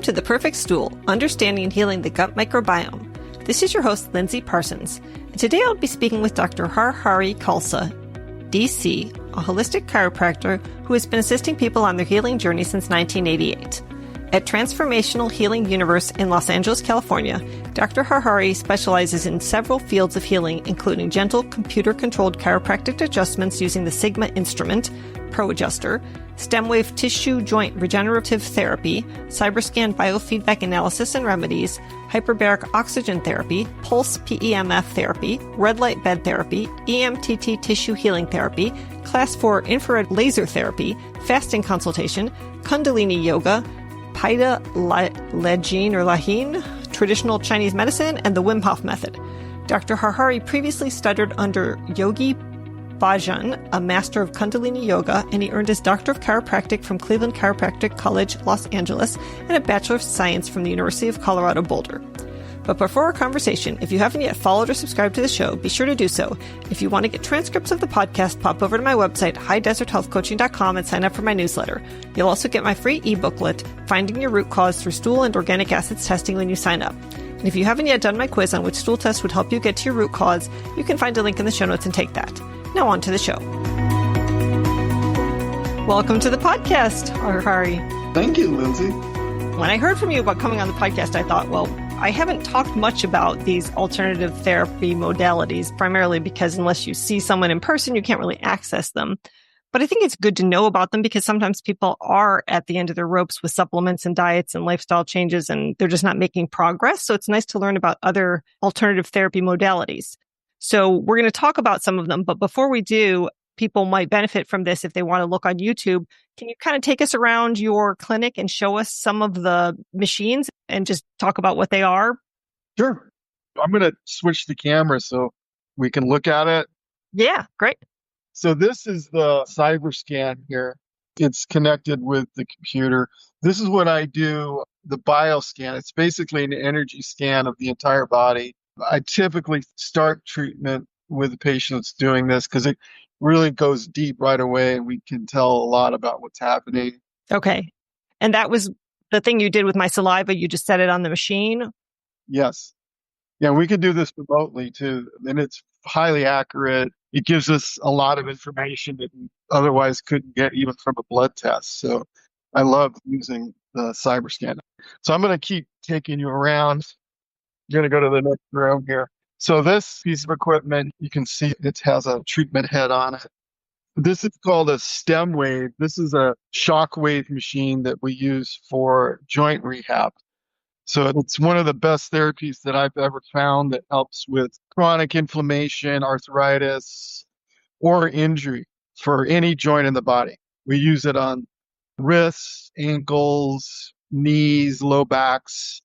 to The Perfect Stool, Understanding and Healing the Gut Microbiome. This is your host, Lindsay Parsons, and today I'll be speaking with Dr. Har Hari Khalsa, DC, a holistic chiropractor who has been assisting people on their healing journey since 1988. At Transformational Healing Universe in Los Angeles, California, Dr. Har Hari specializes in several fields of healing, including gentle, computer-controlled chiropractic adjustments using the Sigma instrument, Pro Adjuster, stem wave tissue joint regenerative therapy, cyberscan biofeedback analysis and remedies, hyperbaric oxygen therapy, pulse PEMF therapy, red light bed therapy, EMTT tissue healing therapy, class 4 infrared laser therapy, fasting consultation, Kundalini yoga, Paida Lahin, traditional Chinese medicine, and the Wim Hof method. Dr. Har Hari previously studied under Yogi Bhajan, a master of Kundalini yoga, and he earned his Doctor of Chiropractic from Cleveland Chiropractic College, Los Angeles, and a Bachelor of Science from the University of Colorado Boulder. But before our conversation, if you haven't yet followed or subscribed to the show, be sure to do so. If you want to get transcripts of the podcast, pop over to my website, highdeserthealthcoaching.com, and sign up for my newsletter. You'll also get my free e-booklet, Finding Your Root Cause Through Stool and Organic Acids Testing, when you sign up. And if you haven't yet done my quiz on which stool test would help you get to your root cause, you can find a link in the show notes and take that. Now on to the show. Welcome to the podcast, Har Hari. Thank you, Lindsay. When I heard from you about coming on the podcast, I thought, well, I haven't talked much about these alternative therapy modalities, primarily because unless you see someone in person, you can't really access them. But I think it's good to know about them because sometimes people are at the end of their ropes with supplements and diets and lifestyle changes, and they're just not making progress. So it's nice to learn about other alternative therapy modalities. So we're going to talk about some of them. But before we do, people might benefit from this if they want to look on YouTube. Can you kind of take us around your clinic and show us some of the machines and just talk about what they are? Sure. I'm going to switch the camera so we can look at it. Yeah, great. So this is the cyber scan here. It's connected with the computer. This is what I do, the bioscan. It's basically an energy scan of the entire body. I typically start treatment with the patients doing this because it really goes deep right away and we can tell a lot about what's happening. Okay. And that was the thing you did with my saliva. You just set it on the machine? Yes. Yeah, we can do this remotely too. And it's highly accurate. It gives us a lot of information that we otherwise couldn't get even from a blood test. So I love using the cyber scan. So I'm going to keep taking you around. You're going to go to the next room here. So this piece of equipment, you can see it has a treatment head on it. This is called a stem wave. This is a shock wave machine that we use for joint rehab. So it's one of the best therapies that I've ever found that helps with chronic inflammation, arthritis, or injury for any joint in the body. We use it on wrists, ankles, knees, low backs,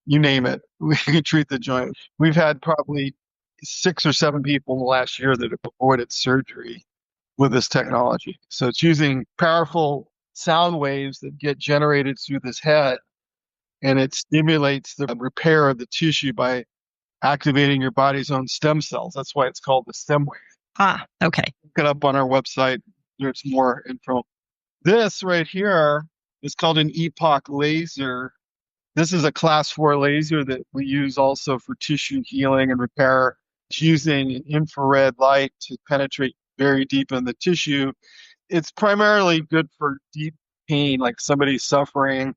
you name it. We can treat the joint. We've had probably 6 or 7 people in the last year that have avoided surgery with this technology. So it's using powerful sound waves that get generated through this head, and it stimulates the repair of the tissue by activating your body's own stem cells. That's why it's called the stem wave. Ah, okay. Look it up on our website. There's more info. This right here is called an epoch laser. This is a class 4 laser that we use also for tissue healing and repair. It's using an infrared light to penetrate very deep in the tissue. It's primarily good for deep pain, like somebody's suffering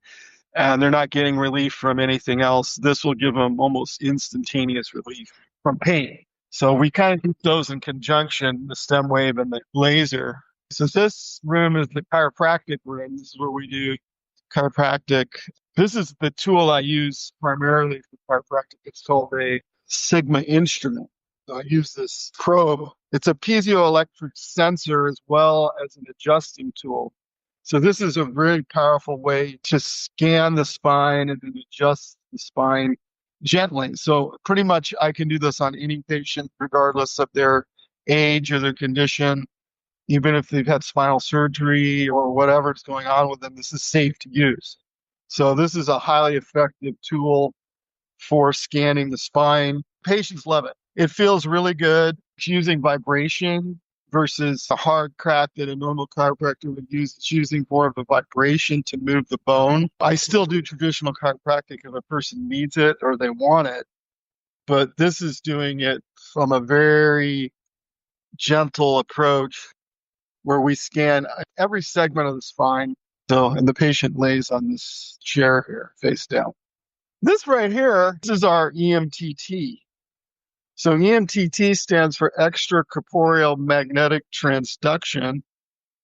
and they're not getting relief from anything else. This will give them almost instantaneous relief from pain. So we kind of do those in conjunction, the stem wave and the laser. So this room is the chiropractic room. This is where we do chiropractic. This is the tool I use primarily for chiropractic. It's called a Sigma instrument. So I use this probe. It's a piezoelectric sensor as well as an adjusting tool. So this is a very powerful way to scan the spine and then adjust the spine gently. So pretty much I can do this on any patient, regardless of their age or their condition. Even if they've had spinal surgery or whatever's going on with them, this is safe to use. So this is a highly effective tool for scanning the spine. Patients love it. It feels really good. It's using vibration versus a hard crack that a normal chiropractor would use. It's using more of a vibration to move the bone. I still do traditional chiropractic if a person needs it or they want it, but this is doing it from a very gentle approach where we scan every segment of the spine. So, and the patient lays on this chair here, face down. This right here, this is our EMTT. So EMTT stands for extracorporeal magnetic transduction.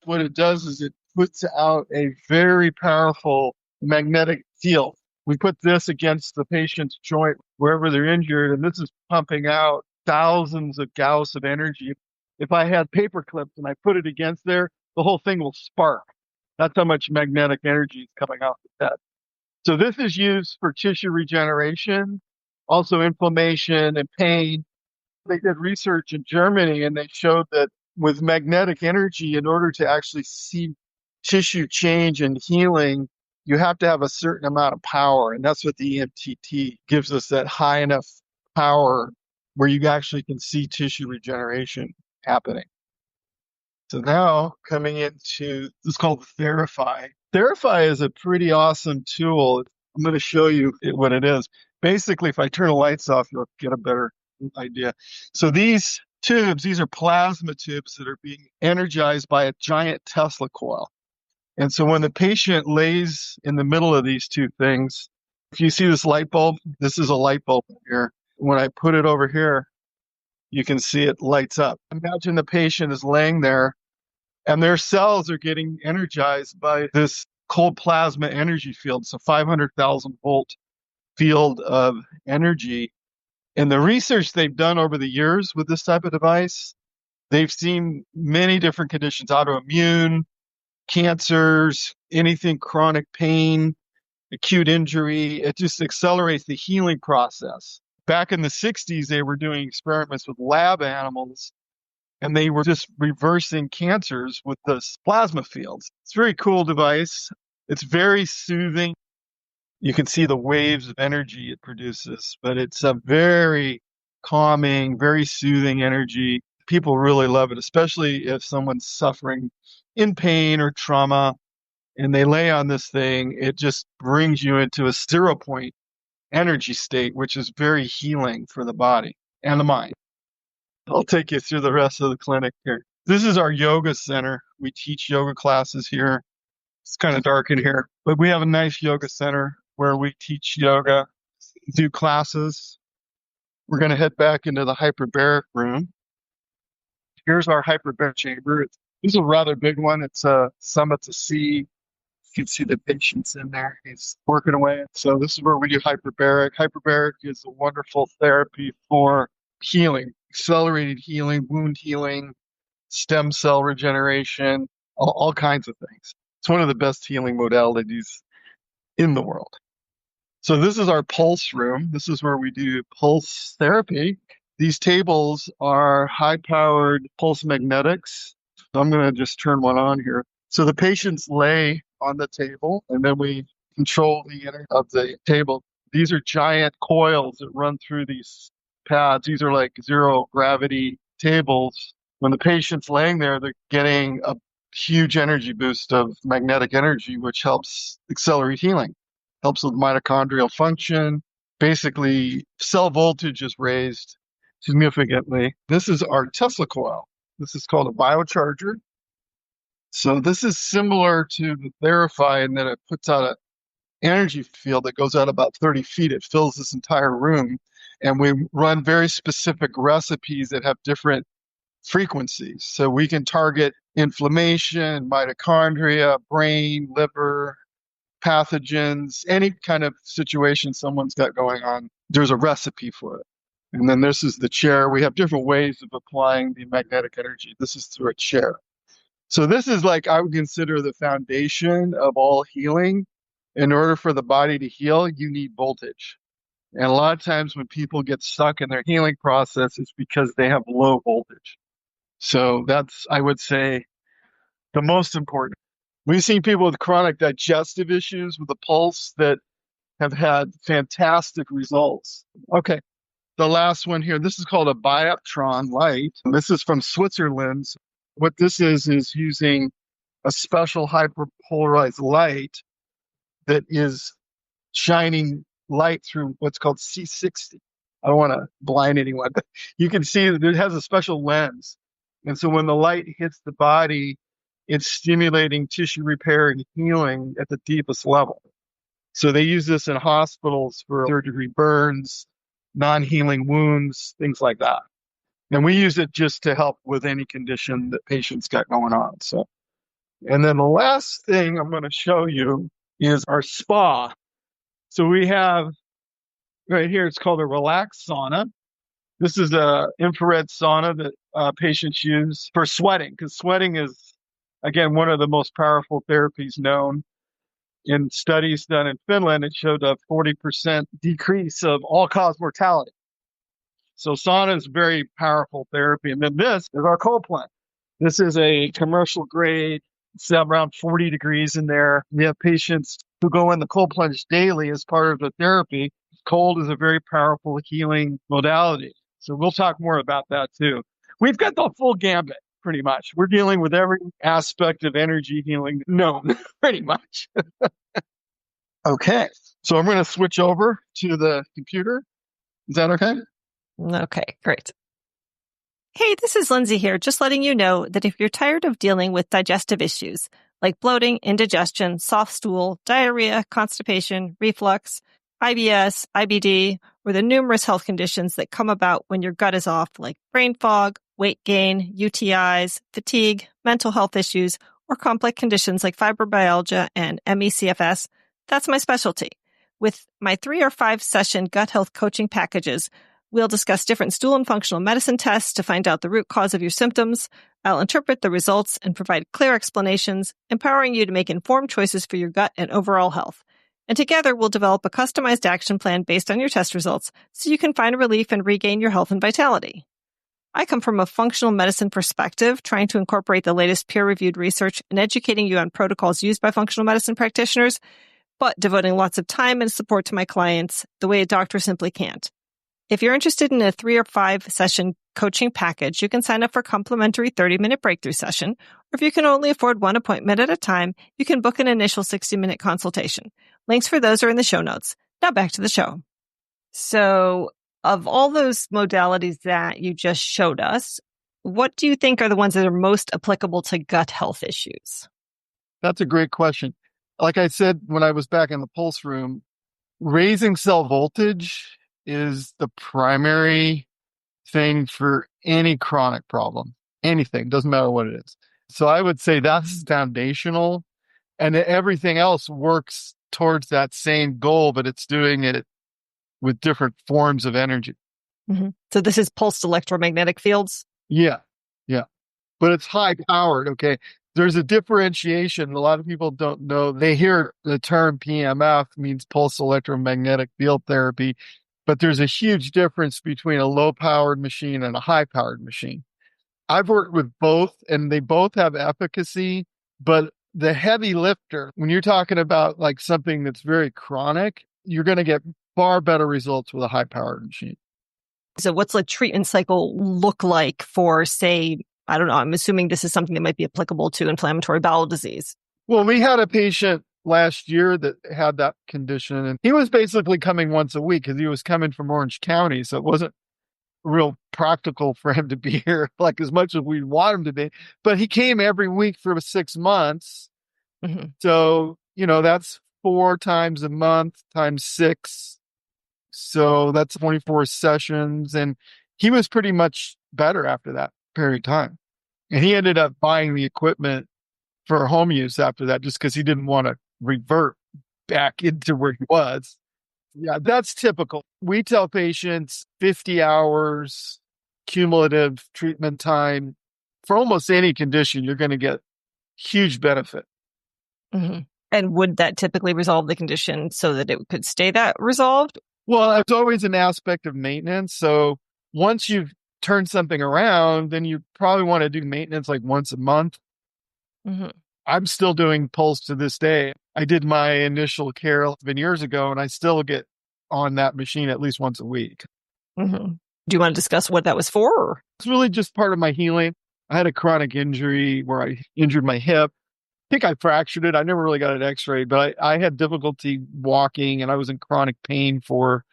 What it does is it puts out a very powerful magnetic field. We put this against the patient's joint wherever they're injured, and this is pumping out thousands of Gauss of energy. If I had paper clips and I put it against there, the whole thing will spark. That's how much magnetic energy is coming out the head. So this is used for tissue regeneration, also inflammation and pain. They did research in Germany and they showed that with magnetic energy, in order to actually see tissue change and healing, you have to have a certain amount of power. And that's what the EMTT gives us, that high enough power where you actually can see tissue regeneration happening. So now coming into, this is called Therify. Therify is a pretty awesome tool. I'm going to show you what it is. Basically, if I turn the lights off, you'll get a better idea. So these tubes, these are plasma tubes that are being energized by a giant Tesla coil. And so when the patient lays in the middle of these two things, if you see this light bulb, this is a light bulb here. When I put it over here, you can see it lights up. Imagine the patient is laying there and their cells are getting energized by this cold plasma energy field. It's a 500,000 volt field of energy. And the research they've done over the years with this type of device, they've seen many different conditions, autoimmune, cancers, anything chronic pain, acute injury. It just accelerates the healing process. Back in the 60s, they were doing experiments with lab animals, and they were just reversing cancers with this plasma fields. It's a very cool device. It's very soothing. You can see the waves of energy it produces, but it's a very calming, very soothing energy. People really love it, especially if someone's suffering in pain or trauma and they lay on this thing. It just brings you into a 0 point energy state, which is very healing for the body and the mind. I'll take you through the rest of the clinic here. This is our yoga center. We teach yoga classes here. It's kind of dark in here, but we have a nice yoga center where we teach yoga, do classes. We're going to head back into the hyperbaric room. Here's our hyperbaric chamber. This is a rather big one. It's a Summit to See. You can see the patients in there. He's working away. So this is where we do hyperbaric. Hyperbaric is a wonderful therapy for healing, accelerated healing, wound healing, stem cell regeneration, all kinds of things. It's one of the best healing modalities in the world. So this is our pulse room. This is where we do pulse therapy. These tables are high-powered pulse magnetics. So I'm going to just turn one on here. So the patients lay on the table, and then we control the energy of the table. These are giant coils that run through these pads. These are like zero gravity tables. When the patient's laying there, they're getting a huge energy boost of magnetic energy, which helps accelerate healing, helps with mitochondrial function. Basically, cell voltage is raised significantly. This is our Tesla coil. This is called a biocharger. So this is similar to the Therify in that it puts out an energy field that goes out about 30 feet. It fills this entire room. And we run very specific recipes that have different frequencies. So we can target inflammation, mitochondria, brain, liver, pathogens, any kind of situation someone's got going on. There's a recipe for it. And then this is the chair. We have different ways of applying the magnetic energy. This is through a chair. So this is like, I would consider the foundation of all healing. In order for the body to heal, you need voltage. And a lot of times when people get stuck in their healing process, it's because they have low voltage. So that's, I would say, the most important. We've seen people with chronic digestive issues with the pulse that have had fantastic results. Okay, the last one here, this is called a Bioptron light. This is from Switzerland. What this is using a special hyperpolarized light that is shining light through what's called C60. I don't want to blind anyone, but you can see that it has a special lens. And so when the light hits the body, it's stimulating tissue repair and healing at the deepest level. So they use this in hospitals for third-degree burns, non-healing wounds, things like that. And we use it just to help with any condition that patients got going on. So, and then the last thing I'm going to show you is our spa. So we have right here, it's called a relax sauna. This is a infrared sauna that patients use for sweating, because sweating is, again, one of the most powerful therapies known. In studies done in Finland, it showed a 40% decrease of all-cause mortality. So sauna is very powerful therapy. And then this is our cold plunge. This is a commercial grade. It's around 40 degrees in there. We have patients who go in the cold plunge daily as part of the therapy. Cold is a very powerful healing modality. So we'll talk more about that too. We've got the full gambit, pretty much. We're dealing with every aspect of energy healing known, pretty much. Okay. So I'm going to switch over to the computer. Is that okay? Okay, great. Hey, this is Lindsay here, just letting you know that if you're tired of dealing with digestive issues like bloating, indigestion, soft stool, diarrhea, constipation, reflux, IBS, IBD, or the numerous health conditions that come about when your gut is off, like brain fog, weight gain, UTIs, fatigue, mental health issues, or complex conditions like fibromyalgia and ME/CFS, that's my specialty. With my 3 or 5 session gut health coaching packages, we'll discuss different stool and functional medicine tests to find out the root cause of your symptoms. I'll interpret the results and provide clear explanations, empowering you to make informed choices for your gut and overall health. And together, we'll develop a customized action plan based on your test results so you can find relief and regain your health and vitality. I come from a functional medicine perspective, trying to incorporate the latest peer-reviewed research and educating you on protocols used by functional medicine practitioners, but devoting lots of time and support to my clients the way a doctor simply can't. If you're interested in a 3 or 5 session coaching package, you can sign up for a complimentary 30-minute breakthrough session. Or if you can only afford one appointment at a time, you can book an initial 60-minute consultation. Links for those are in the show notes. Now back to the show. So of all those modalities that you just showed us, what do you think are the ones that are most applicable to gut health issues? That's a great question. Like I said, when I was back in the pulse room, raising cell voltage is the primary thing for any chronic problem. Anything, doesn't matter what it is. So I would say that's foundational, and everything else works towards that same goal, but it's doing it with different forms of energy. Mm-hmm. So this is pulsed electromagnetic fields? Yeah. But it's high powered, okay? There's a differentiation. A lot of people don't know. They hear the term PMF means pulse electromagnetic field therapy, but there's a huge difference between a low-powered machine and a high-powered machine. I've worked with both, and they both have efficacy, but the heavy lifter, when you're talking about like something that's very chronic, you're going to get far better results with a high-powered machine. So what's the treatment cycle look like for, say, I don't know, I'm assuming this is something that might be applicable to inflammatory bowel disease. Well, we had a patient last year that had that condition, and he was basically coming once a week because he was coming from Orange County. So it wasn't real practical for him to be here like as much as we want him to be, but he came every week for 6 months. Mm-hmm. So, that's 4 times a month times 6. So that's 24 sessions. And he was pretty much better after that period of time. And he ended up buying the equipment for home use after that, just because he didn't want to revert back into where he was. Yeah, that's typical. We tell patients 50 hours cumulative treatment time for almost any condition, you're going to get huge benefit. Mm-hmm. And would that typically resolve the condition so that it could stay that resolved? Well, it's always an aspect of maintenance. So once you've turned something around, then you probably want to do maintenance like once a month. Mm-hmm. I'm still doing pulse to this day. I did my initial care 11 years ago, and I still get on that machine at least once a week. Mm-hmm. Do you want to discuss what that was for? It's really just part of my healing. I had a chronic injury where I injured my hip. I think I fractured it. I never really got an x-ray, but I had difficulty walking and I was in chronic pain for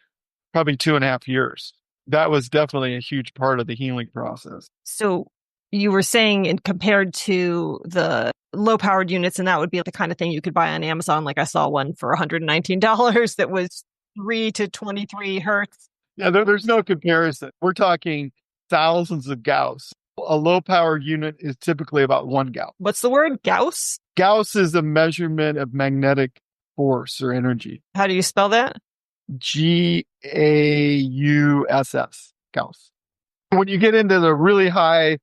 probably 2.5 years. That was definitely a huge part of the healing process. So you were saying, and compared to the low powered units, and that would be the kind of thing you could buy on Amazon. Like I saw one for $119 that was 3 to 23 hertz. Yeah, there's no comparison. We're talking thousands of Gauss. A low power unit is typically about 1 Gauss. What's the word? Gauss? Gauss is a measurement of magnetic force or energy. How do you spell that? Gauss. Gauss. When you get into the really high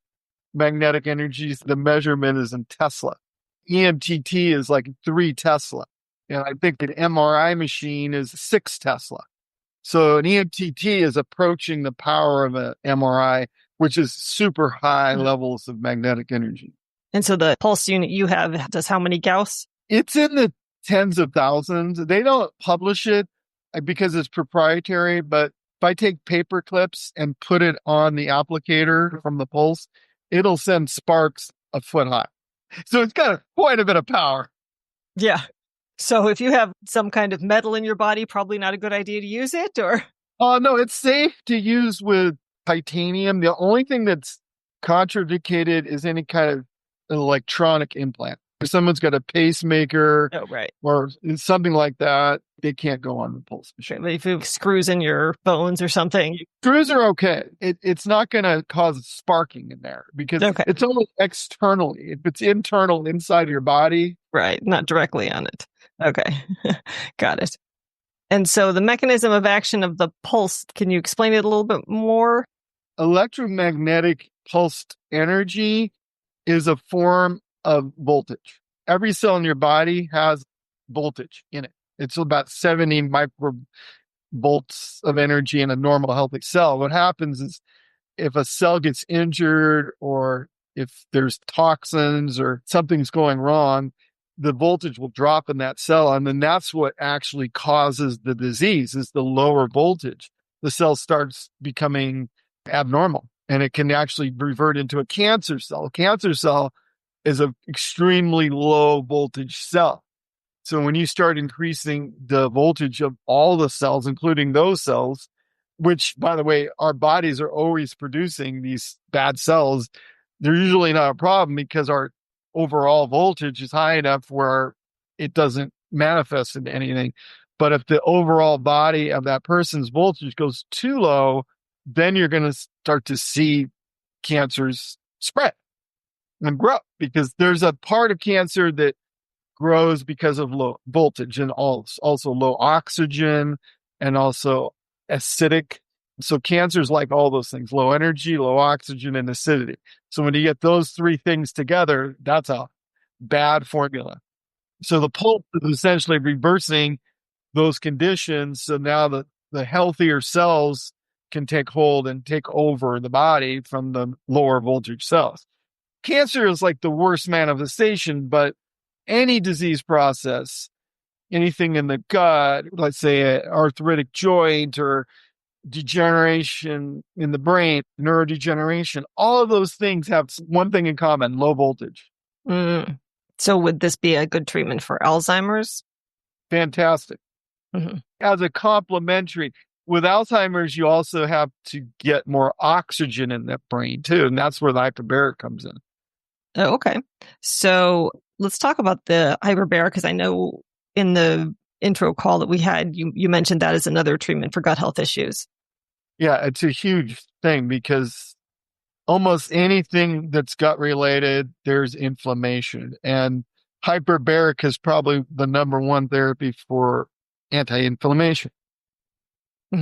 magnetic energies, the measurement is in Tesla. EMTT is like 3 Tesla. And I think an MRI machine is 6 Tesla. So an EMTT is approaching the power of an MRI, which is super high levels of magnetic energy. And so the pulse unit you have does how many Gauss? It's in the tens of thousands. They don't publish it because it's proprietary, but if I take paper clips and put it on the applicator from the pulse, it'll send sparks a foot high. So it's got quite a bit of power. Yeah. So if you have some kind of metal in your body, probably not a good idea to use it, or? No, it's safe to use with titanium. The only thing that's contraindicated is any kind of electronic implant. If someone's got a pacemaker or something like that, they can't go on the pulse machine. But if you have screws in your bones or something. Screws are okay. It's not going to cause sparking in there because it's only externally. If it's internal inside your body. Right, not directly on it. Okay, got it. And so the mechanism of action of the pulse, can you explain it a little bit more? Electromagnetic pulsed energy is a form of voltage. Every cell in your body has voltage in it. It's about 70 microvolts of energy in a normal healthy cell. What happens is if a cell gets injured or if there's toxins or something's going wrong, the voltage will drop in that cell. And then that's what actually causes the disease is the lower voltage. The cell starts becoming abnormal and it can actually revert into a cancer cell. A cancer cell is an extremely low voltage cell. So when you start increasing the voltage of all the cells, including those cells, which, by the way, our bodies are always producing these bad cells, they're usually not a problem because our overall voltage is high enough where it doesn't manifest into anything. But if the overall body of that person's voltage goes too low, then you're going to start to see cancers spread and grow because there's a part of cancer that grows because of low voltage and also low oxygen and also acidic. So cancer's like all those things, low energy, low oxygen, and acidity. So when you get those 3 things together, that's a bad formula. So the pulse is essentially reversing those conditions. So now the healthier cells can take hold and take over the body from the lower voltage cells. Cancer is like the worst manifestation, but any disease process, anything in the gut, let's say an arthritic joint or degeneration in the brain, neurodegeneration, all of those things have one thing in common, low voltage. So would this be a good treatment for Alzheimer's? Fantastic. As a complementary, with Alzheimer's, you also have to get more oxygen in the brain too. And that's where the hyperbaric comes in. Oh, okay. So let's talk about the hyperbaric, because I know in the intro call that we had, you mentioned that as another treatment for gut health issues. Yeah, it's a huge thing because almost anything that's gut related, there's inflammation. And hyperbaric is probably the number one therapy for anti-inflammation.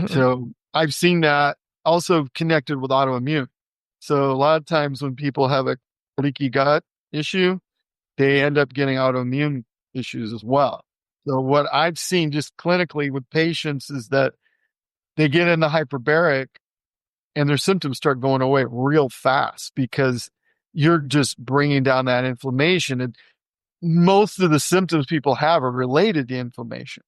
So I've seen that also connected with autoimmune. So a lot of times when people have a leaky gut issue, they end up getting autoimmune issues as well. So what I've seen just clinically with patients is that they get in the hyperbaric and their symptoms start going away real fast because you're just bringing down that inflammation. And most of the symptoms people have are related to inflammation.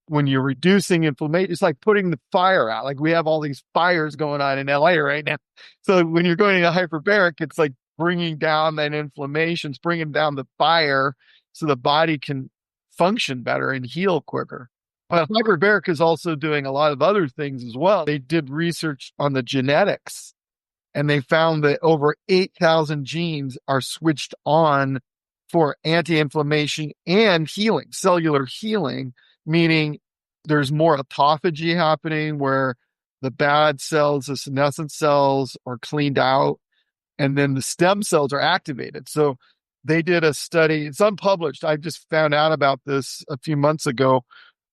when you're reducing inflammation, it's like putting the fire out. Like we have all these fires going on in LA right now. So when you're going to hyperbaric, it's like bringing down that inflammation, it's bringing down the fire so the body can function better and heal quicker. But hyperbaric is also doing a lot of other things as well. They did research on the genetics and they found that over 8,000 genes are switched on for anti-inflammation and healing, cellular healing, meaning there's more autophagy happening where the bad cells, the senescent cells are cleaned out and then the stem cells are activated. So they did a study, it's unpublished. I just found out about this a few months ago,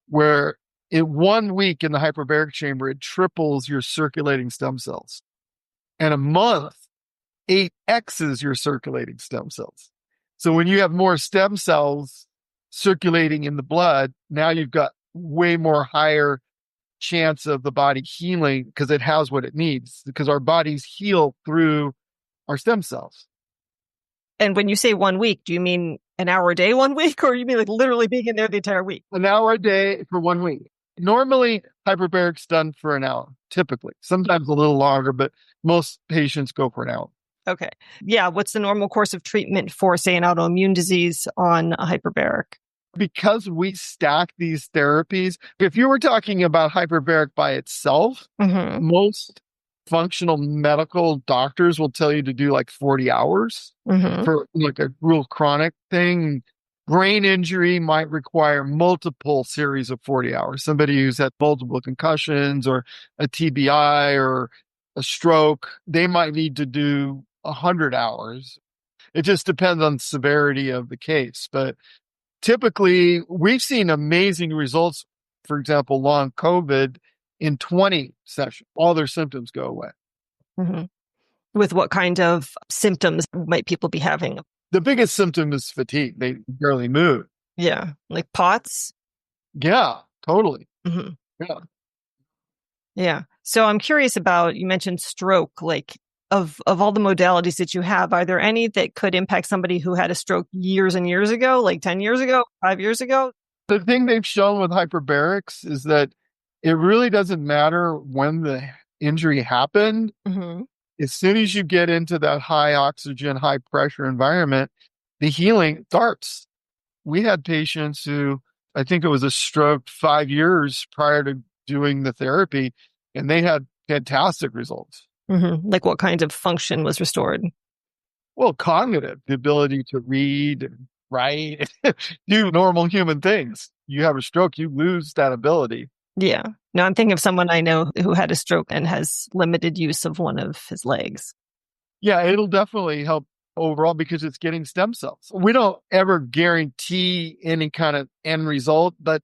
where in 1 week in the hyperbaric chamber, it triples your circulating stem cells. And a month, 8x's your circulating stem cells. So when you have more stem cells circulating in the blood, now you've got way more higher chance of the body healing because it has what it needs, because our bodies heal through our stem cells. And when you say 1 week, do you mean an hour a day 1 week, or you mean like literally being in there the entire week? An hour a day for 1 week. Normally, hyperbaric's done for an hour, typically. Sometimes a little longer, but most patients go for an hour. Okay. Yeah. What's the normal course of treatment for, say, an autoimmune disease on a hyperbaric? Because we stack these therapies, if you were talking about hyperbaric by itself, most functional medical doctors will tell you to do like 40 hours for like a real chronic thing. Brain injury might require multiple series of 40 hours. Somebody who's had multiple concussions or a TBI or a stroke, they might need to do 100 hours. It just depends on the severity of the case. But typically, we've seen amazing results. For example, long COVID, in 20 sessions, all their symptoms go away. With what kind of symptoms might people be having? The biggest symptom is fatigue. They barely move. Yeah. Like POTS? Yeah, totally. Yeah. Yeah. So I'm curious about, you mentioned stroke, like of all the modalities that you have, are there any that could impact somebody who had a stroke years and years ago, like 10 years ago, 5 years ago? The thing they've shown with hyperbarics is that it really doesn't matter when the injury happened. As soon as you get into that high oxygen, high pressure environment, the healing starts. We had patients who, I think it was a stroke 5 years prior to doing the therapy, and they had fantastic results. Like what kind of function was restored? Well, cognitive, the ability to read, write, do normal human things. You have a stroke, you lose that ability. Yeah. No, I'm thinking of someone I know who had a stroke and has limited use of one of his legs. Yeah, it'll definitely help overall because it's getting stem cells. We don't ever guarantee any kind of end result, but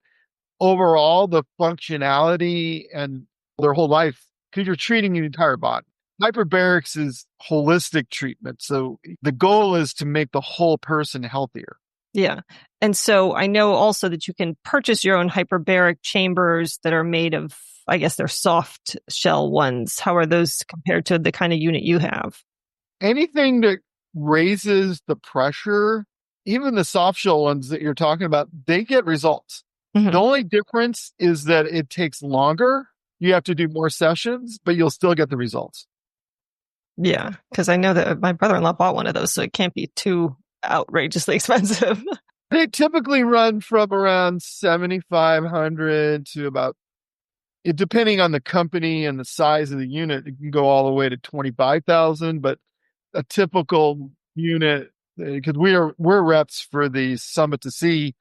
overall, the functionality and their whole life, because you're treating the entire body. Hyperbarics is holistic treatment. So the goal is to make the whole person healthier. Yeah. And so I know also that you can purchase your own hyperbaric chambers that are made of, I guess they're soft shell ones. How are those compared to the kind of unit you have? Anything that raises the pressure, even the soft shell ones that you're talking about, they get results. The only difference is that it takes longer. You have to do more sessions, but you'll still get the results. Yeah, because I know that my brother-in-law bought one of those, so it can't be too outrageously expensive. They typically run from around $7,500 to about, depending on the company and the size of the unit, it can go all the way to $25,000. But a typical unit, because we're reps for the Summit to See,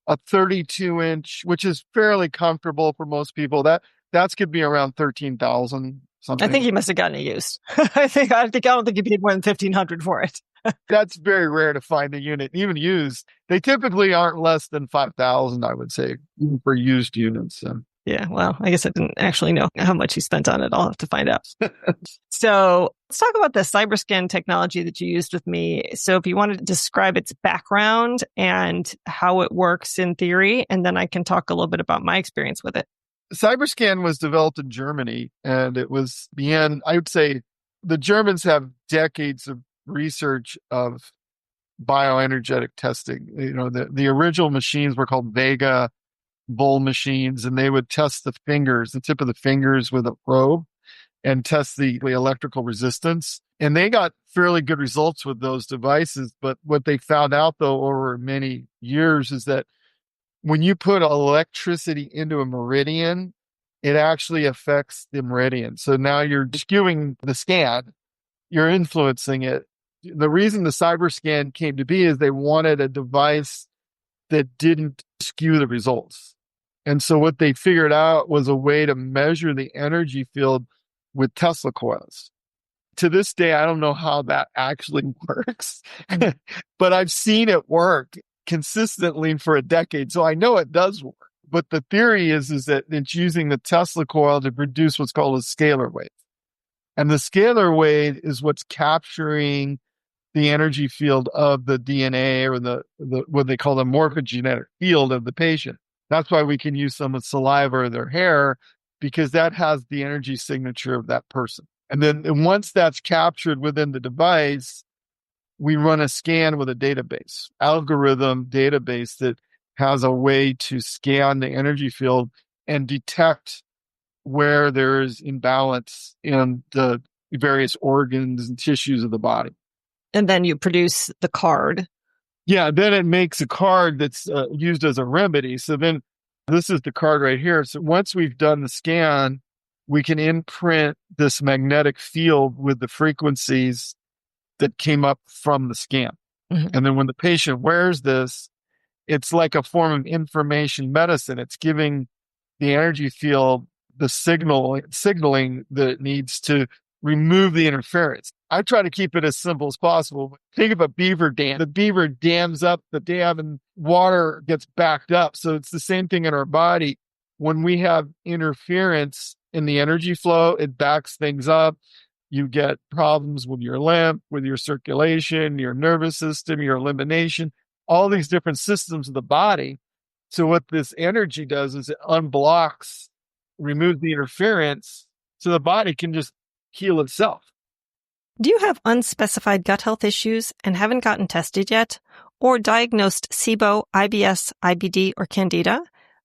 a 32-inch, which is fairly comfortable for most people. That's could be around 13,000 something. I think he must have gotten it used. I don't think he paid more than 1,500 for it. That's very rare to find a unit, even used. They typically aren't less than 5,000, I would say, even for used units. So. Yeah, well, I guess I didn't actually know how much he spent on it. I'll have to find out. So let's talk about the CyberScan technology that you used with me. So if you wanted to describe its background and how it works in theory, and then I can talk a little bit about my experience with it. CyberScan was developed in Germany, and it was I would say the Germans have decades of research of bioenergetic testing. You know, the original machines were called Vega. bowl machines, and they would test the tip of the fingers with a probe and test the electrical resistance. And they got fairly good results with those devices. But what they found out, though, over many years is that when you put electricity into a meridian, it actually affects the meridian. So now you're skewing the scan, you're influencing it. The reason the CyberScan came to be is they wanted a device that didn't skew the results. And so what they figured out was a way to measure the energy field with Tesla coils. To this day, I don't know how that actually works, but I've seen it work consistently for a decade. So I know it does work. But the theory is that it's using the Tesla coil to produce what's called a scalar wave. And the scalar wave is what's capturing the energy field of the DNA or the what they call the morphogenetic field of the patient. That's why we can use some of saliva or their hair, because that has the energy signature of that person. And then once that's captured within the device, we run a scan with a algorithm database that has a way to scan the energy field and detect where there is imbalance in the various organs and tissues of the body. And then you produce the card. Yeah, then it makes a card that's used as a remedy. So then this is the card right here. So once we've done the scan, we can imprint this magnetic field with the frequencies that came up from the scan. Mm-hmm. And then when the patient wears this, it's like a form of information medicine. It's giving the energy field the signaling that it needs to remove the interference. I try to keep it as simple as possible. Think of a beaver dam. The beaver dams up the dam and water gets backed up. So it's the same thing in our body. When we have interference in the energy flow, it backs things up. You get problems with your lymph, with your circulation, your nervous system, your elimination, all these different systems of the body. So what this energy does is it unblocks, removes the interference, so the body can just heal itself. Do you have unspecified gut health issues and haven't gotten tested yet? Or diagnosed SIBO, IBS, IBD, or Candida?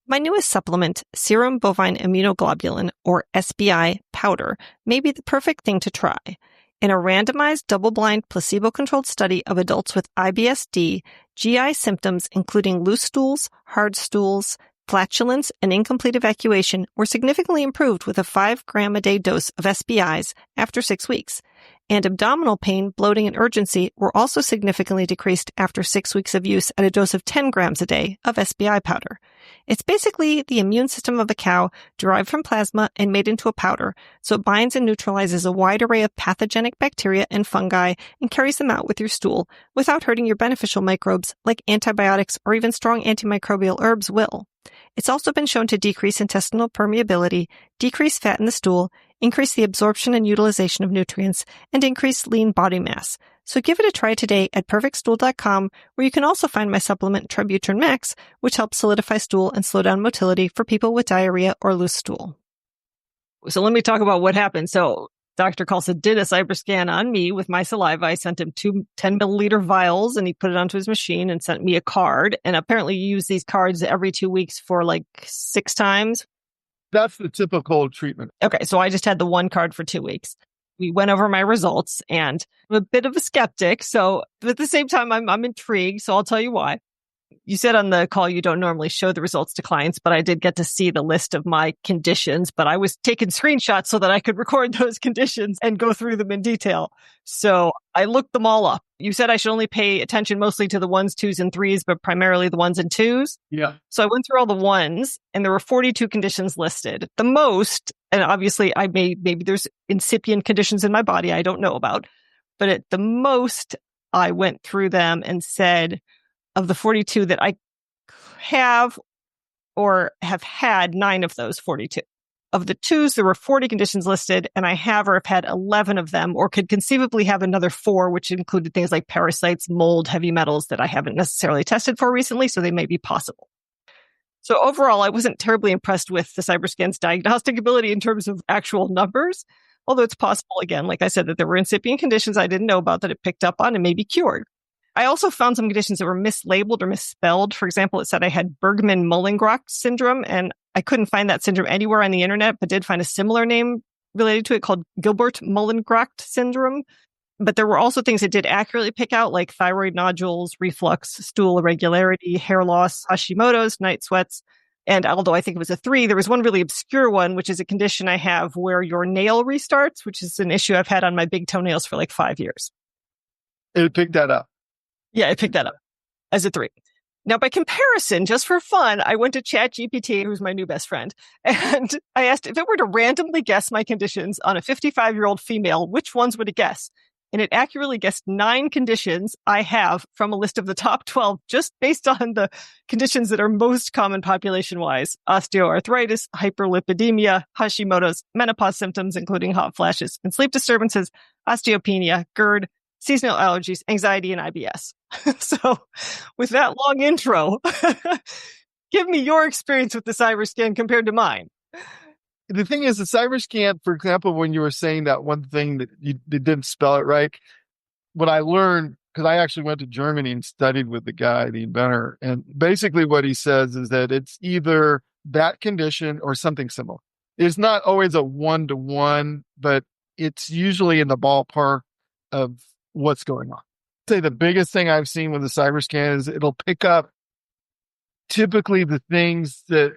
My newest supplement, Serum Bovine Immunoglobulin, or SBI powder, may be the perfect thing to try. In a randomized, double-blind, placebo-controlled study of adults with IBS-D, GI symptoms including loose stools, hard stools, flatulence, and incomplete evacuation were significantly improved with a 5-gram-a-day dose of SBIs after 6 weeks. And abdominal pain, bloating, and urgency were also significantly decreased after 6 weeks of use at a dose of 10 grams a day of SBI powder. It's basically the immune system of a cow derived from plasma and made into a powder, so it binds and neutralizes a wide array of pathogenic bacteria and fungi and carries them out with your stool without hurting your beneficial microbes like antibiotics or even strong antimicrobial herbs will. It's also been shown to decrease intestinal permeability, decrease fat in the stool, increase the absorption and utilization of nutrients, and increase lean body mass. So give it a try today at perfectstool.com, where you can also find my supplement Tributrin Max, which helps solidify stool and slow down motility for people with diarrhea or loose stool. So let me talk about what happened. So Dr. Khalsa did a CyberScan on me with my saliva. I sent him 2 10-milliliter vials, and he put it onto his machine and sent me a card. And apparently you use these cards every 2 weeks for like 6 times. That's the typical treatment. Okay, so I just had the one card for 2 weeks. We went over my results, and I'm a bit of a skeptic. So at the same time, I'm intrigued. So I'll tell you why. You said on the call you don't normally show the results to clients, but I did get to see the list of my conditions, but I was taking screenshots so that I could record those conditions and go through them in detail. So I looked them all up. You said I should only pay attention mostly to the 1s, 2s, and 3s, but primarily the 1s and 2s. Yeah. So I went through all the 1s, and there were 42 conditions listed. The most, and obviously maybe there's incipient conditions in my body I don't know about, but at the most I went through them and said, of the 42 that I have or have had 9 of those 42. Of the 2s, there were 40 conditions listed, and I have or have had 11 of them, or could conceivably have another 4, which included things like parasites, mold, heavy metals that I haven't necessarily tested for recently, so they may be possible. So overall, I wasn't terribly impressed with the CyberScan's diagnostic ability in terms of actual numbers, although it's possible, again, like I said, that there were incipient conditions I didn't know about that it picked up on and may be cured. I also found some conditions that were mislabeled or misspelled. For example, it said I had Bergman-Mollengracht syndrome, and I couldn't find that syndrome anywhere on the internet, but did find a similar name related to it called Gilbert-Mollengracht syndrome. But there were also things it did accurately pick out, like thyroid nodules, reflux, stool irregularity, hair loss, Hashimoto's, night sweats. And although I think it was a 3, there was one really obscure one, which is a condition I have where your nail restarts, which is an issue I've had on my big toenails for like 5 years. It picked that up. Yeah, I picked that up as a 3. Now, by comparison, just for fun, I went to ChatGPT, who's my new best friend, and I asked if it were to randomly guess my conditions on a 55-year-old female, which ones would it guess? And it accurately guessed 9 conditions I have from a list of the top 12, just based on the conditions that are most common population-wise: osteoarthritis, hyperlipidemia, Hashimoto's, menopause symptoms, including hot flashes and sleep disturbances, osteopenia, GERD, seasonal allergies, anxiety, and IBS. So with that long intro, give me your experience with the CyberScan compared to mine. The thing is, the CyberScan, for example, when you were saying that one thing that you didn't spell it right, what I learned, because I actually went to Germany and studied with the guy, the inventor, and basically what he says is that it's either that condition or something similar. It's not always a 1-to-1, but it's usually in the ballpark of what's going on. I'd say the biggest thing I've seen with the CyberScan is it'll pick up typically the things that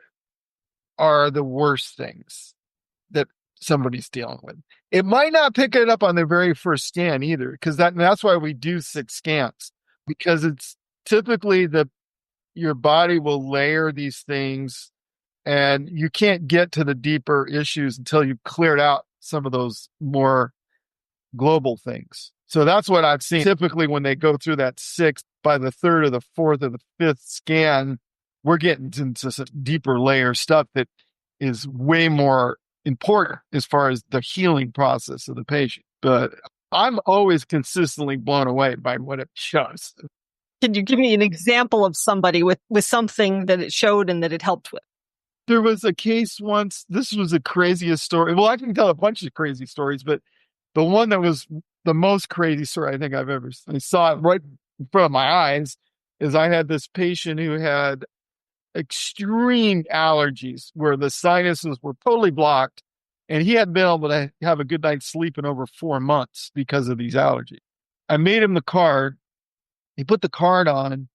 are the worst things that somebody's dealing with. It might not pick it up on the very first scan either, because that's why we do 6 scans, because it's typically your body will layer these things and you can't get to the deeper issues until you've cleared out some of those more global things. So that's what I've seen. Typically when they go through that 6, by the 3rd or the 4th or the 5th scan, we're getting into some deeper layer stuff that is way more important as far as the healing process of the patient. But I'm always consistently blown away by what it shows. Can you give me an example of somebody with something that it showed and that it helped with? There was a case once, this was the craziest story. Well, I can tell a bunch of crazy stories, but the one that was the most crazy story I think I've ever seen, I saw it right in front of my eyes, is I had this patient who had extreme allergies where the sinuses were totally blocked, and he hadn't been able to have a good night's sleep in over 4 months because of these allergies. I made him the card. He put the card on,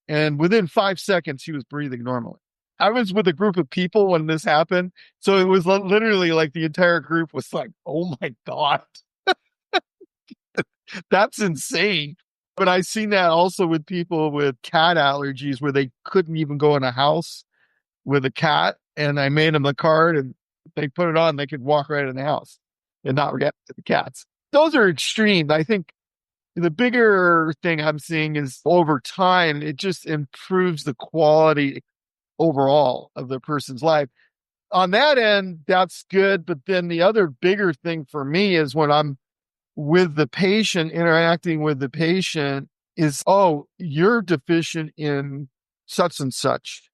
and within 5 seconds, he was breathing normally. I was with a group of people when this happened, so it was literally like the entire group was like, oh my God, that's insane. But I've seen that also with people with cat allergies where they couldn't even go in a house with a cat. And I made them the card and they put it on. They could walk right in the house and not react to the cats. Those are extreme. I think the bigger thing I'm seeing is over time, it just improves the quality overall of the person's life. On that end, that's good. But then the other bigger thing for me is when I'm with the patient, interacting with the patient, is, oh, you're deficient in such and such.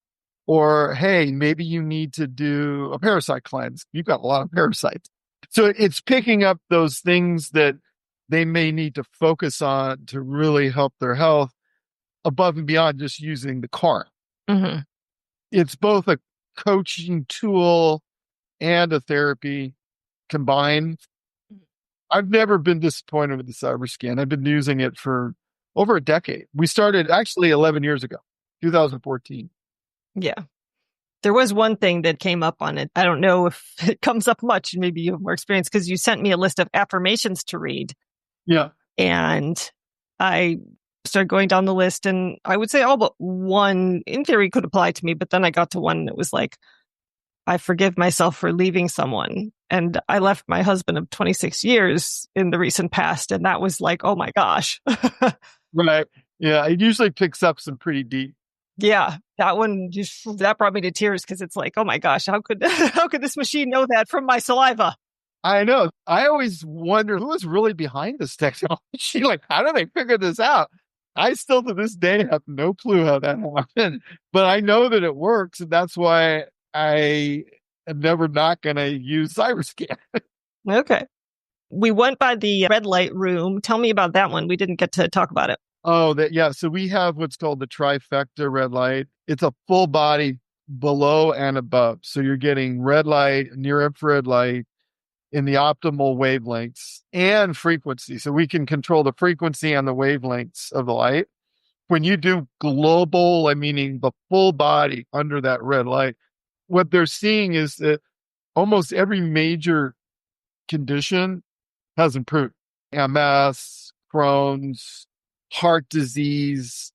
Or, hey, maybe you need to do a parasite cleanse. You've got a lot of parasites. So it's picking up those things that they may need to focus on to really help their health above and beyond just using the card. Mm-hmm. It's both a coaching tool and a therapy combined. I've never been disappointed with the CyberScan. I've been using it for over a decade. We started actually 11 years ago, 2014. Yeah. There was one thing that came up on it. I don't know if it comes up much, and maybe you have more experience, because you sent me a list of affirmations to read. Yeah. And I started going down the list, and I would say all but one, in theory, could apply to me. But then I got to one that was like, I forgive myself for leaving someone. And I left my husband of 26 years in the recent past. And that was like, oh my gosh. Right. Yeah. It usually picks up some pretty deep. Yeah. That one that brought me to tears, because it's like, oh my gosh, how could this machine know that from my saliva? I know. I always wonder who is really behind this technology. Like, how do they figure this out? I still to this day have no clue how that happened, but I know that it works. And that's why I am never not going to use CyberScan. Okay. We went by the red light room. Tell me about that one. We didn't get to talk about it. Oh, that yeah. So we have what's called the trifecta red light. It's a full body below and above. So you're getting red light, near infrared light in the optimal wavelengths and frequency. So we can control the frequency and the wavelengths of the light. When you do global, I meaning the full body under that red light, what they're seeing is that almost every major condition has improved. MS, Crohn's, heart disease,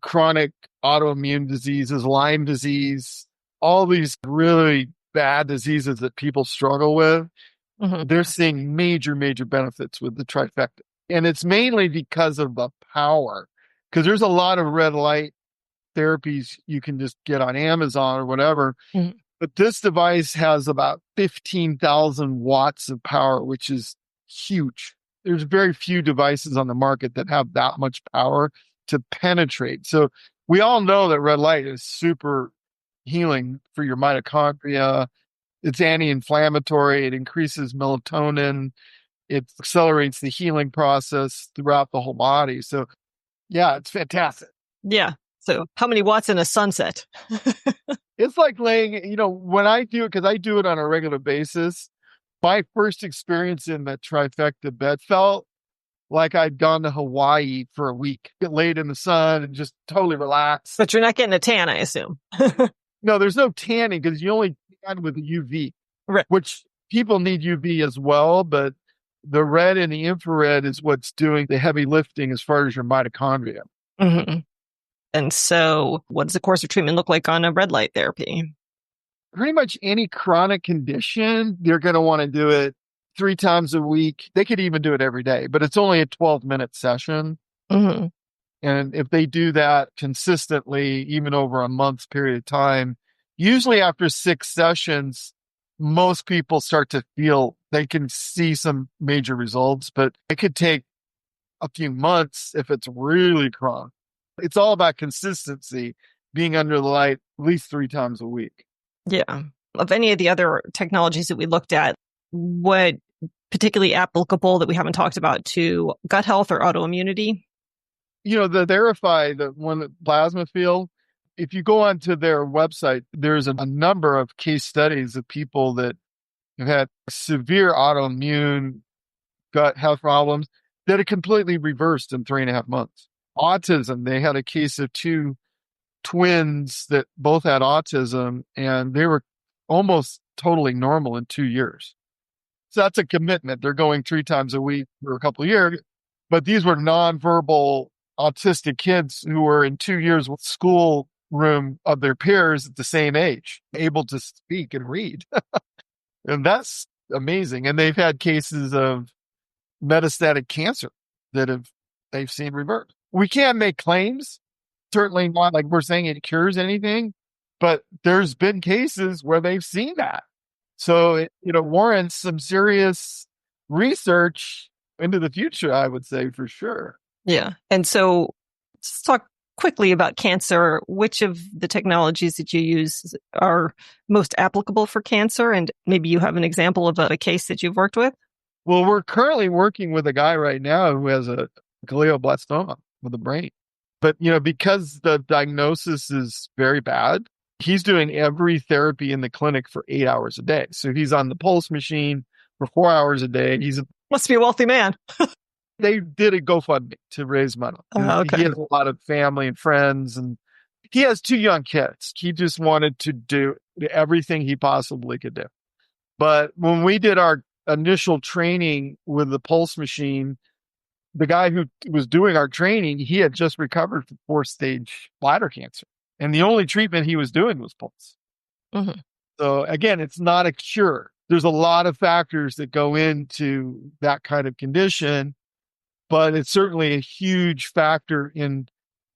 chronic autoimmune diseases, Lyme disease, all these really bad diseases that people struggle with. Mm-hmm. They're seeing major, major benefits with the trifecta. And it's mainly because of the power, because there's a lot of red light therapies you can just get on Amazon or whatever. Mm-hmm. But this device has about 15,000 watts of power, which is huge. There's very few devices on the market that have that much power to penetrate. So we all know that red light is super healing for your mitochondria. It's anti-inflammatory. It increases melatonin. It accelerates the healing process throughout the whole body. So yeah, it's fantastic. Yeah. So how many watts in a sunset? It's like laying, when I do it, because I do it on a regular basis, my first experience in that trifecta bed felt like I'd gone to Hawaii for a week, get laid in the sun and just totally relaxed. But you're not getting a tan, I assume. No, there's no tanning because you only tan with UV, Right. which people need UV as well, but the red and the infrared is what's doing the heavy lifting as far as your mitochondria. Mm-hmm. And so what does the course of treatment look like on a red light therapy? Pretty much any chronic condition, they're going to want to do it 3 times a week. They could even do it every day, but it's only a 12-minute session. Mm-hmm. And if they do that consistently, even over a month's period of time, usually after 6 sessions, most people start to feel they can see some major results, but it could take a few months if it's really chronic. It's all about consistency, being under the light at least 3 times a week. Yeah. Of any of the other technologies that we looked at, what particularly applicable that we haven't talked about to gut health or autoimmunity? The Verify, the one that plasma field, if you go onto their website, there's a number of case studies of people that have had severe autoimmune gut health problems that are completely reversed in 3.5 months. Autism, they had a case of 2 twins that both had autism and they were almost totally normal in 2 years. So that's a commitment. They're going 3 times a week for a couple of years, but these were nonverbal autistic kids who were in 2 years with school room of their peers at the same age, able to speak and read. And that's amazing. And they've had cases of metastatic cancer that they've seen reversed. We can't make claims, certainly not like we're saying it cures anything, but there's been cases where they've seen that. So it warrants some serious research into the future, I would say, for sure. Yeah. And so let's talk quickly about cancer. Which of the technologies that you use are most applicable for cancer? And maybe you have an example of a case that you've worked with? Well, we're currently working with a guy right now who has a glioblastoma with the brain. But, because the diagnosis is very bad, he's doing every therapy in the clinic for 8 hours a day. So he's on the pulse machine for 4 hours a day. Must be a wealthy man. They did a GoFundMe to raise money. Okay. He has a lot of family and friends, and he has 2 young kids. He just wanted to do everything he possibly could do. But when we did our initial training with the pulse machine, the guy who was doing our training, he had just recovered from 4-stage bladder cancer. And the only treatment he was doing was pulse. Mm-hmm. So again, it's not a cure. There's a lot of factors that go into that kind of condition, but it's certainly a huge factor in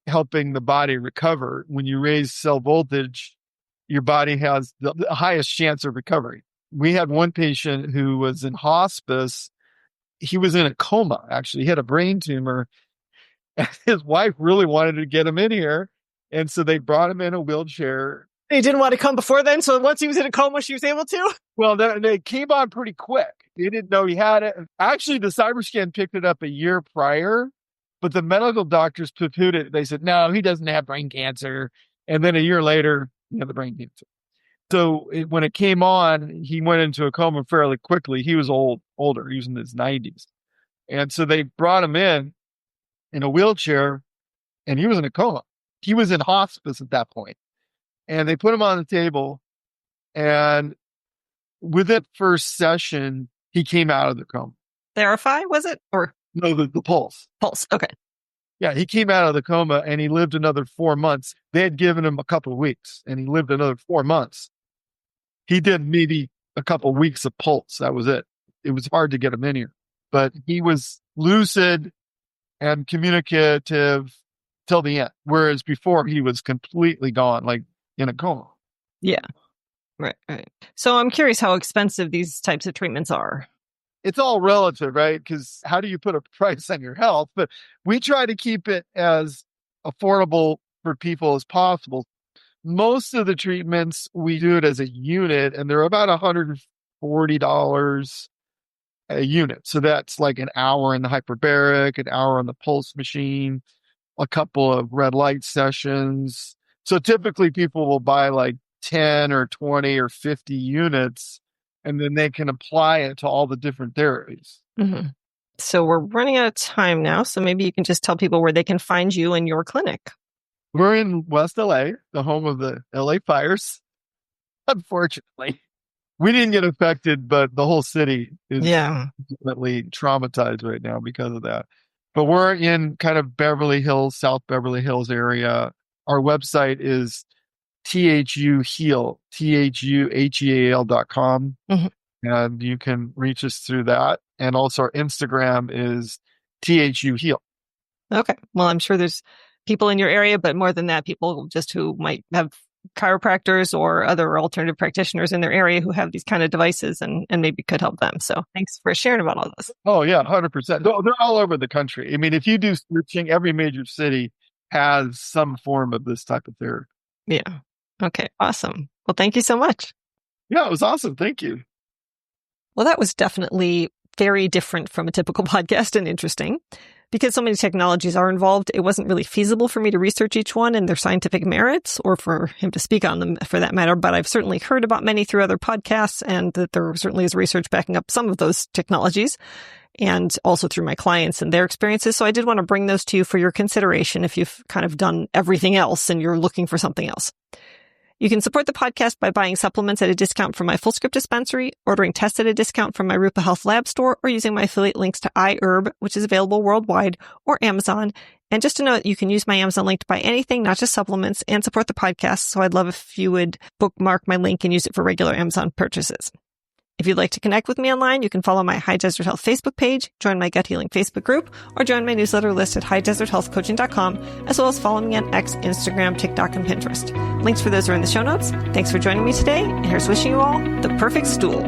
helping the body recover. When you raise cell voltage, your body has the highest chance of recovery. We had one patient who was in hospice. He was in a coma, actually. He had a brain tumor. And his wife really wanted to get him in here. And so they brought him in a wheelchair. He didn't want to come before then, so once he was in a coma, she was able to? Well, they came on pretty quick. They didn't know he had it. Actually, the CyberScan picked it up a year prior. But the medical doctors poo-pooed it. They said, no, he doesn't have brain cancer. And then a year later, he had the brain cancer. So when it came on, he went into a coma fairly quickly. He was older. He was in his 90s. And so they brought him in a wheelchair, and he was in a coma. He was in hospice at that point. And they put him on the table, and with that first session, he came out of the coma. Verify, was it? Or no, the pulse. Pulse. Okay. Yeah, he came out of the coma, and he lived another 4 months. They had given him a couple of weeks, and he lived another 4 months. He did maybe a couple of weeks of pulse. That was it. It was hard to get him in here, but he was lucid and communicative till the end. Whereas before he was completely gone, like in a coma. Yeah. Right. So I'm curious how expensive these types of treatments are. It's all relative, right? Because how do you put a price on your health? But we try to keep it as affordable for people as possible. Most of the treatments, we do it as a unit, and they're about $140 a unit. So that's like an hour in the hyperbaric, an hour on the pulse machine, a couple of red light sessions. So typically people will buy like 10 or 20 or 50 units, and then they can apply it to all the different therapies. Mm-hmm. So we're running out of time now. So maybe you can just tell people where they can find you and your clinic. We're in West LA, the home of the LA fires. Unfortunately, we didn't get affected, but the whole city is definitely traumatized right now because of that. But we're in kind of Beverly Hills, South Beverly Hills area. Our website is thuheal.com. Mm-hmm. And you can reach us through that. And also our Instagram is thuheal. Okay. Well, I'm sure there's people in your area, but more than that, people just who might have chiropractors or other alternative practitioners in their area who have these kind of devices and maybe could help them. So thanks for sharing about all this. Oh, yeah, 100%. They're all over the country. I mean, if you do searching, every major city has some form of this type of therapy. Yeah. Okay. Awesome. Well, thank you so much. Yeah, it was awesome. Thank you. Well, that was definitely very different from a typical podcast and interesting. Because so many technologies are involved, it wasn't really feasible for me to research each one and their scientific merits, or for him to speak on them for that matter. But I've certainly heard about many through other podcasts, and that there certainly is research backing up some of those technologies, and also through my clients and their experiences. So I did want to bring those to you for your consideration if you've kind of done everything else and you're looking for something else. You can support the podcast by buying supplements at a discount from my FullScript dispensary, ordering tests at a discount from my Rupa Health Lab store, or using my affiliate links to iHerb, which is available worldwide, or Amazon. And just to know that you can use my Amazon link to buy anything, not just supplements, and support the podcast. So I'd love if you would bookmark my link and use it for regular Amazon purchases. If you'd like to connect with me online, you can follow my High Desert Health Facebook page, join my Gut Healing Facebook group, or join my newsletter list at highdeserthealthcoaching.com, as well as follow me on X, Instagram, TikTok, and Pinterest. Links for those are in the show notes. Thanks for joining me today, and here's wishing you all the perfect stool.